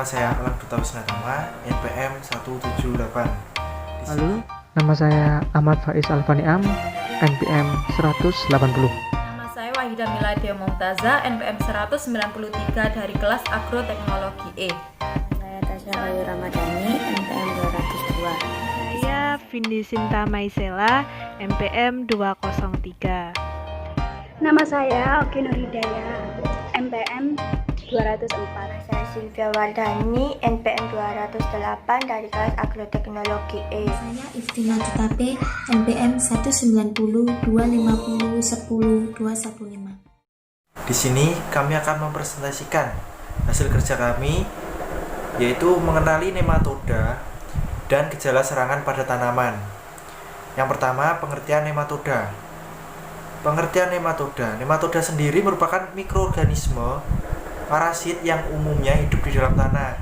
saya Alam Duta Wisnatama, NPM 178. Halo, nama saya Ahmad Faiz Alfaniam, NPM 180. Nama saya Wahida Miladia Mumtaza, NPM 193 dari kelas Agroteknologi E. Saya Tasya Ayu Ramadhani, NPM 202. Saya Vindi Sinta Maisela, NPM 203. Nama saya Oki Nuridaya, NPM 204. Saya Sylvia Wardani, NPM 208 dari kelas Agroteknologi E. Saya Iftina Tetape, NPM 190 250 10 215. Di sini kami akan mempresentasikan hasil kerja kami, yaitu mengenali nematoda dan gejala serangan pada tanaman. Yang pertama, pengertian nematoda. Pengertian nematoda. Nematoda sendiri merupakan mikroorganisme parasit yang umumnya hidup di dalam tanah.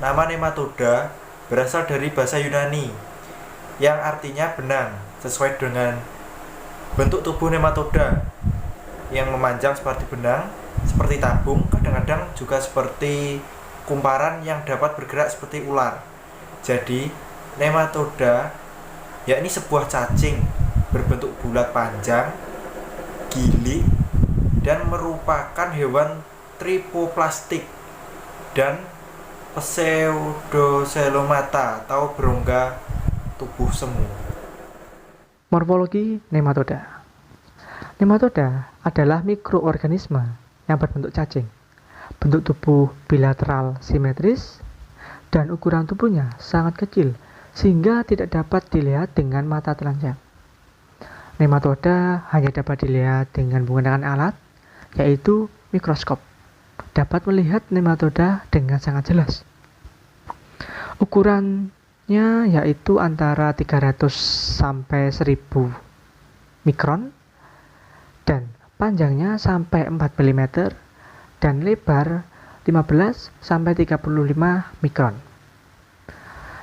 Nama nematoda berasal dari bahasa Yunani yang artinya benang, sesuai dengan bentuk tubuh nematoda yang memanjang seperti benang, seperti tabung, kadang-kadang juga seperti kumparan yang dapat bergerak seperti ular. Jadi, nematoda yakni sebuah cacing berbentuk bulat panjang, gili, dan merupakan hewan tripoplastik dan pseudocelomata atau berongga tubuh semu. Morfologi nematoda. Nematoda adalah mikroorganisme yang berbentuk cacing, bentuk tubuh bilateral simetris, dan ukuran tubuhnya sangat kecil sehingga tidak dapat dilihat dengan mata telanjang. Nematoda hanya dapat dilihat dengan menggunakan alat, yaitu mikroskop. Dapat melihat nematoda dengan sangat jelas. Ukurannya yaitu antara 300 sampai 1000 mikron, dan panjangnya sampai 4 mm, dan lebar 15 sampai 35 mikron.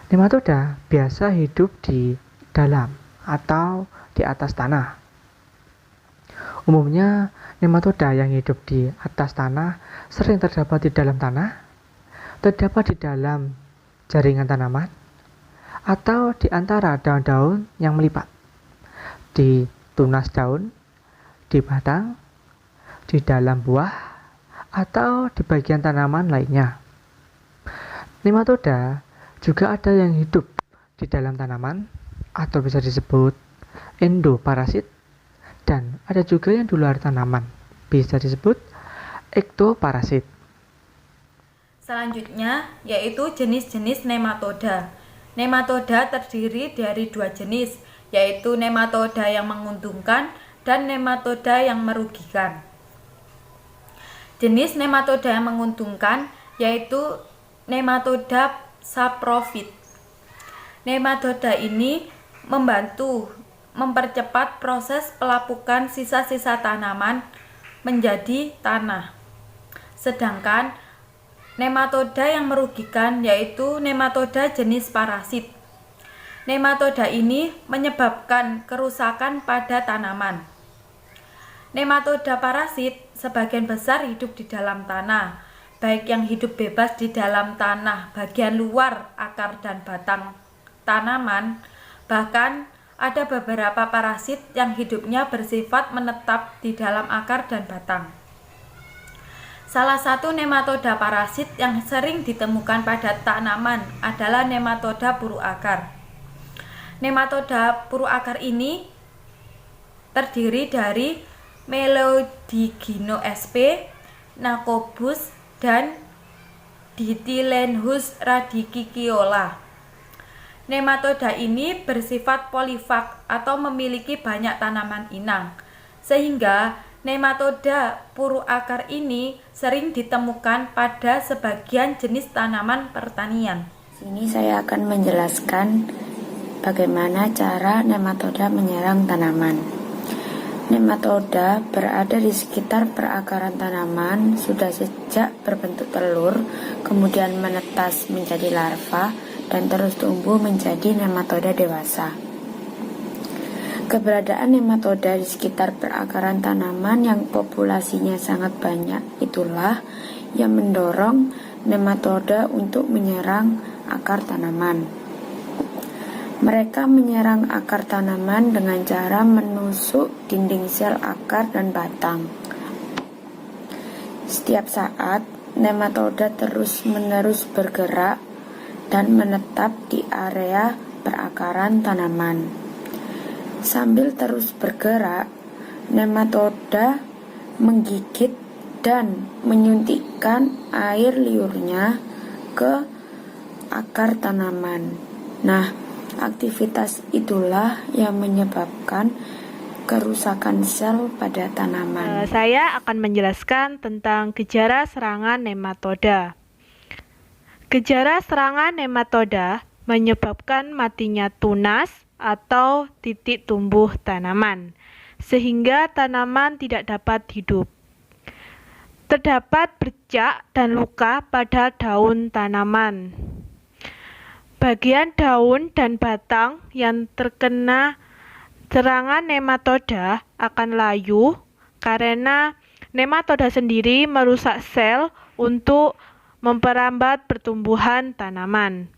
Nematoda biasa hidup di dalam atau di atas tanah. Umumnya, nematoda yang hidup di atas tanah sering terdapat di dalam tanah, terdapat di dalam jaringan tanaman, atau di antara daun-daun yang melipat, di tunas daun, di batang, di dalam buah, atau di bagian tanaman lainnya. Nematoda juga ada yang hidup di dalam tanaman, atau bisa disebut endoparasit, dan ada juga yang di luar tanaman, bisa disebut ektoparasit. Selanjutnya yaitu jenis-jenis nematoda. Nematoda terdiri dari dua jenis, yaitu nematoda yang menguntungkan dan nematoda yang merugikan. Jenis nematoda yang menguntungkan yaitu nematoda saprofit. Nematoda ini mempercepat proses pelapukan sisa-sisa tanaman menjadi tanah. Sedangkan nematoda yang merugikan yaitu nematoda jenis parasit. Nematoda ini menyebabkan kerusakan pada tanaman. Nematoda parasit sebagian besar hidup di dalam tanah, baik yang hidup bebas di dalam tanah bagian luar akar dan batang tanaman, bahkan ada beberapa parasit yang hidupnya bersifat menetap di dalam akar dan batang. Salah satu nematoda parasit yang sering ditemukan pada tanaman adalah nematoda puru akar. Nematoda puru akar ini terdiri dari Melodigino sp, Nacobus, dan Dithylenchus radiciciola. Nematoda ini bersifat polifag atau memiliki banyak tanaman inang, sehingga nematoda puru akar ini sering ditemukan pada sebagian jenis tanaman pertanian. Sini saya akan menjelaskan bagaimana cara nematoda menyerang tanaman. Nematoda berada di sekitar perakaran tanaman sudah sejak berbentuk telur, kemudian menetas menjadi larva, dan terus tumbuh menjadi nematoda dewasa. Keberadaan nematoda di sekitar perakaran tanaman yang populasinya sangat banyak itulah yang mendorong nematoda untuk menyerang akar tanaman. Mereka menyerang akar tanaman dengan cara menusuk dinding sel akar dan batang. Setiap saat, nematoda terus-menerus bergerak dan menetap di area perakaran tanaman. Sambil terus bergerak, nematoda menggigit dan menyuntikkan air liurnya ke akar tanaman. Nah, aktivitas itulah yang menyebabkan kerusakan sel pada tanaman. Saya akan menjelaskan tentang gejala serangan nematoda. Gejala serangan nematoda menyebabkan matinya tunas atau titik tumbuh tanaman, sehingga tanaman tidak dapat hidup. Terdapat bercak dan luka pada daun tanaman. Bagian daun dan batang yang terkena serangan nematoda akan layu karena nematoda sendiri merusak sel untuk memperambat pertumbuhan tanaman.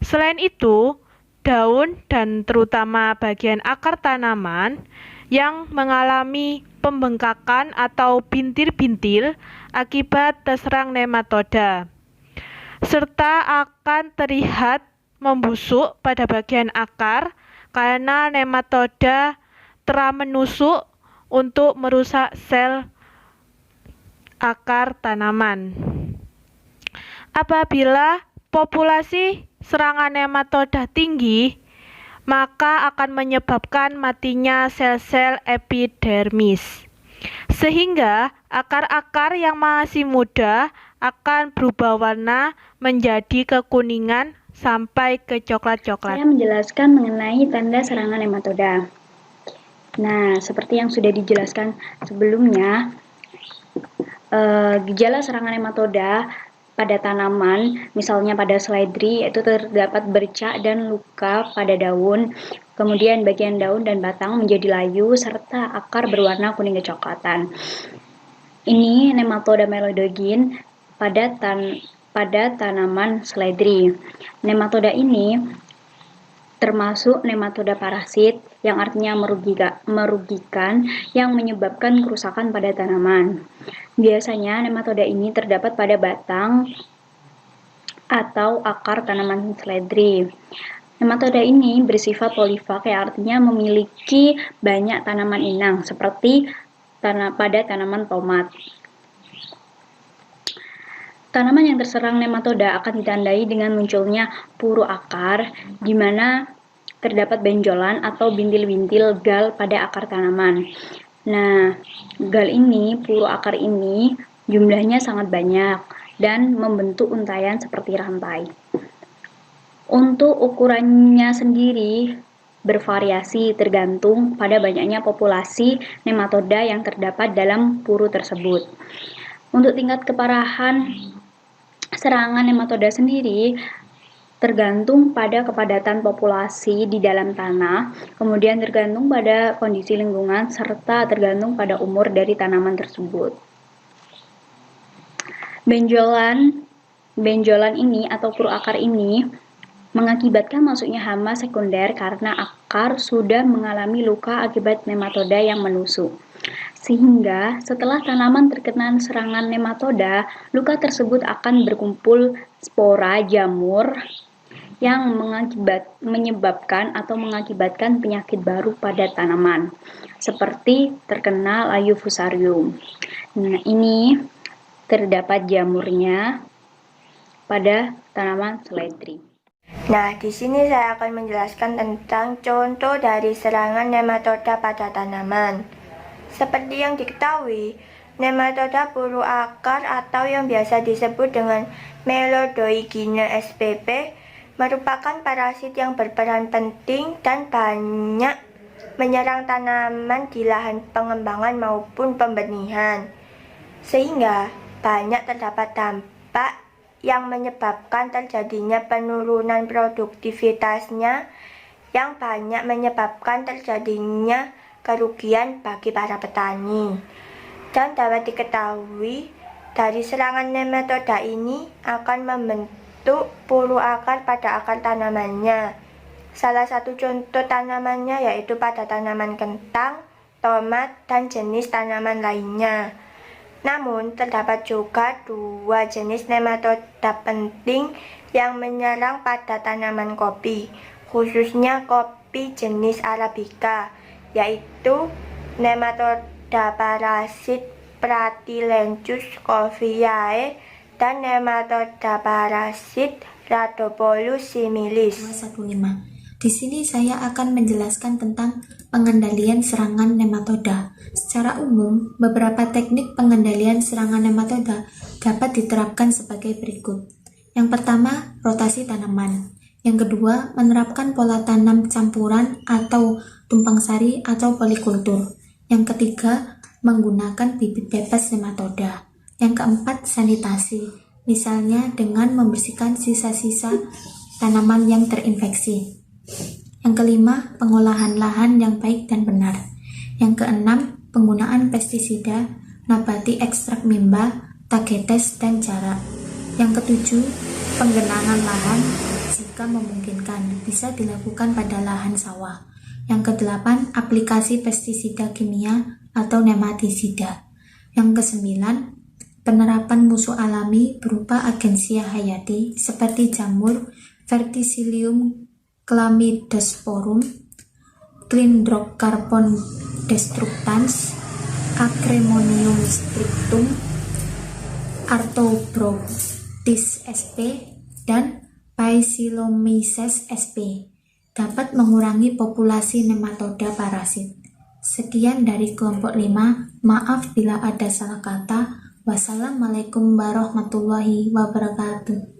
Selain itu, daun dan terutama bagian akar tanaman yang mengalami pembengkakan atau bintil-bintil akibat terserang nematoda, serta akan terlihat membusuk pada bagian akar karena nematoda telah menusuk untuk merusak sel akar tanaman. Apabila populasi serangan nematoda tinggi, maka akan menyebabkan matinya sel-sel epidermis, sehingga akar-akar yang masih muda akan berubah warna menjadi kekuningan sampai ke coklat-coklat. Saya menjelaskan mengenai tanda serangan nematoda. Nah, seperti yang sudah dijelaskan sebelumnya, gejala serangan nematoda pada tanaman, misalnya pada seledri, yaitu terdapat bercak dan luka pada daun, kemudian bagian daun dan batang menjadi layu, serta akar berwarna kuning kecoklatan. Ini nematoda melodogin pada tanaman seledri. Nematoda ini termasuk nematoda parasit, yang artinya merugikan yang menyebabkan kerusakan pada tanaman. Biasanya nematoda ini terdapat pada batang atau akar tanaman seledri. Nematoda ini bersifat polifag, yang artinya memiliki banyak tanaman inang seperti pada tanaman tomat. Tanaman yang terserang nematoda akan ditandai dengan munculnya puru akar, di mana terdapat benjolan atau bintil-bintil gal pada akar tanaman. Nah, puru akar ini jumlahnya sangat banyak dan membentuk untayan seperti rantai. Untuk ukurannya sendiri bervariasi tergantung pada banyaknya populasi nematoda yang terdapat dalam puru tersebut. Untuk tingkat keparahan serangan nematoda sendiri tergantung pada kepadatan populasi di dalam tanah, kemudian tergantung pada kondisi lingkungan, serta tergantung pada umur dari tanaman tersebut. Benjolan ini atau puru akar ini mengakibatkan masuknya hama sekunder karena akar sudah mengalami luka akibat nematoda yang menusuk. Sehingga setelah tanaman terkena serangan nematoda, luka tersebut akan berkumpul spora jamur yang mengakibatkan penyakit baru pada tanaman, seperti terkena layu fusarium. Nah, ini terdapat jamurnya pada tanaman seledri. Nah, di sini saya akan menjelaskan tentang contoh dari serangan nematoda pada tanaman. Seperti yang diketahui, nematoda puru akar atau yang biasa disebut dengan Melodoigina spp merupakan parasit yang berperan penting dan banyak menyerang tanaman di lahan pengembangan maupun pembenihan, sehingga banyak terdapat dampak yang menyebabkan terjadinya penurunan produktivitasnya, yang banyak menyebabkan terjadinya kerugian bagi para petani. Dan dapat diketahui Dari serangan nematoda ini akan membentuk puru akar pada akar tanamannya. Salah satu contoh tanamannya yaitu pada tanaman kentang, tomat, dan jenis tanaman lainnya. Namun, terdapat juga dua jenis nematoda penting yang menyerang pada tanaman kopi, khususnya kopi jenis Arabica, yaitu nematoda parasit Pratylenchus coffeae dan nematoda parasit Rhodopolus similis. 215. Di sini saya akan menjelaskan tentang pengendalian serangan nematoda. Secara umum, beberapa teknik pengendalian serangan nematoda dapat diterapkan sebagai berikut. Yang pertama, rotasi tanaman. Yang kedua, menerapkan pola tanam campuran atau tumpang sari atau polikultur. Yang ketiga, menggunakan bibit bebas nematoda. Yang keempat, sanitasi. Misalnya dengan membersihkan sisa-sisa tanaman yang terinfeksi. Yang kelima, pengolahan lahan yang baik dan benar. Yang keenam, penggunaan pestisida, nabati ekstrak mimba, tagetes, dan jarak. Yang ketujuh, penggenangan lahan jika memungkinkan bisa dilakukan pada lahan sawah. Yang kedelapan, aplikasi pestisida kimia atau nematisida. Yang kesembilan, penerapan musuh alami berupa agensia hayati seperti jamur, Verticillium chlamydosporum, Clinidrocarbon destructans, Acremonium strictum, Arthobrotis sp, dan Paecilomyces sp dapat mengurangi populasi nematoda parasit. Sekian dari kelompok 5. Maaf bila ada salah kata. Wassalamualaikum warahmatullahi wabarakatuh.